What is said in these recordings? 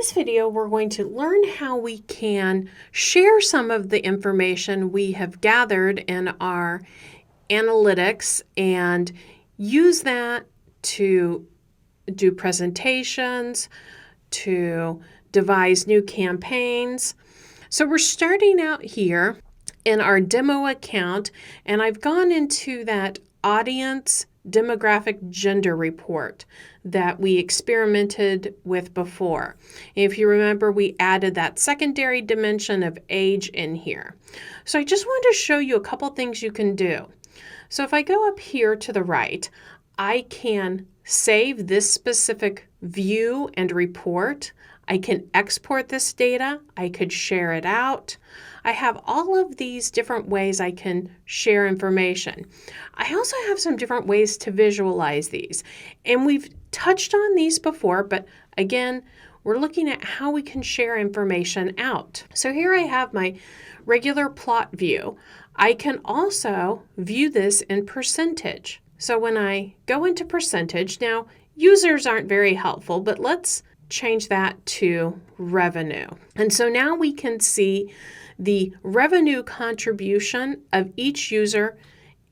this video, we're going to learn how we can share some of the information we have gathered in our analytics and use that to do presentations, to devise new campaigns. So we're starting out here in our demo account, and I've gone into that audience demographic gender report that we experimented with before. If you remember, we added that secondary dimension of age in here. So I just want to show you a couple things you can do. So if I go up here to the right, I can save this specific view and report. I can export this data. I could share it out. I have all of these different ways I can share information. I also have some different ways to visualize these. And we've touched on these before, but again, we're looking at how we can share information out. So here I have my regular plot view. I can also view this in percentage. So when I go into percentage, now users aren't very helpful, but let's change that to revenue. And so now we can see the revenue contribution of each user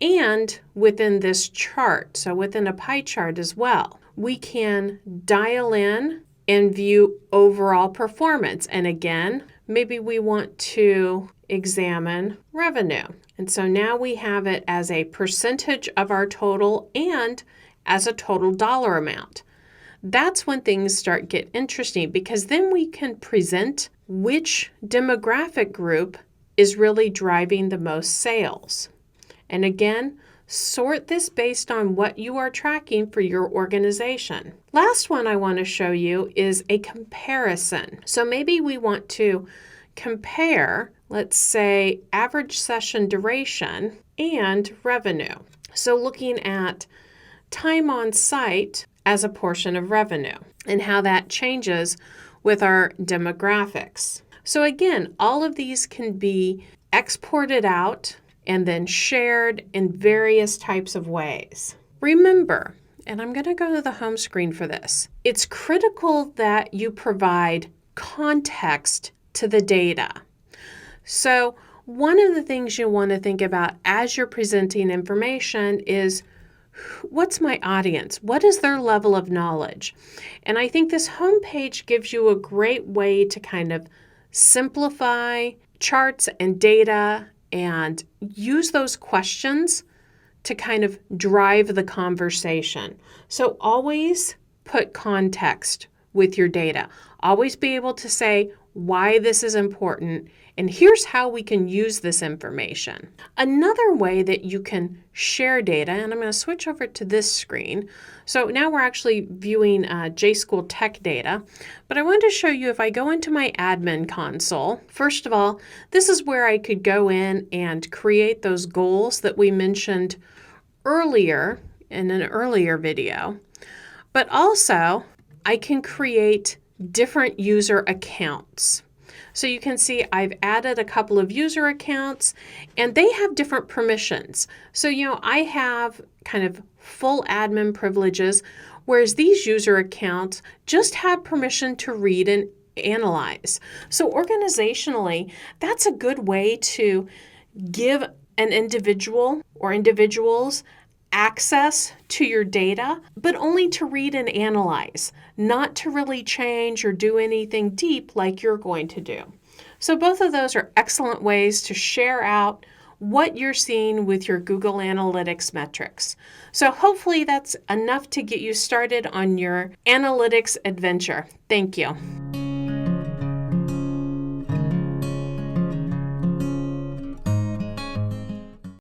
and within this chart, so within a pie chart as well. We can dial in and view overall performance. And again, maybe we want to examine revenue. And so now we have it as a percentage of our total and as a total dollar amount. That's when things start get interesting, because then we can present which demographic group is really driving the most sales. And again, sort this based on what you are tracking for your organization. Last one I want to show you is a comparison. So maybe we want to compare, let's say, average session duration and revenue. So looking at time on site as a portion of revenue and how that changes with our demographics. So again, all of these can be exported out and then shared in various types of ways. Remember, and I'm going to go to the home screen for this, it's critical that you provide context to the data. So one of the things you want to think about as you're presenting information is, what's my audience? What is their level of knowledge? And I think this homepage gives you a great way to kind of simplify charts and data and use those questions to kind of drive the conversation. So always put context with your data. Always be able to say why this is important, and here's how we can use this information. Another way that you can share data, and I'm going to switch over to this screen. So now we're actually viewing JSchool Tech data, but I wanted to show you if I go into my admin console. First of all, this is where I could go in and create those goals that we mentioned earlier in an earlier video, but also I can create different user accounts. So you can see I've added a couple of user accounts and they have different permissions. So, I have kind of full admin privileges, whereas these user accounts just have permission to read and analyze. So organizationally, that's a good way to give an individual or individuals access to your data, but only to read and analyze, not to really change or do anything deep like you're going to do. So both of those are excellent ways to share out what you're seeing with your Google Analytics metrics. So hopefully that's enough to get you started on your analytics adventure. Thank you.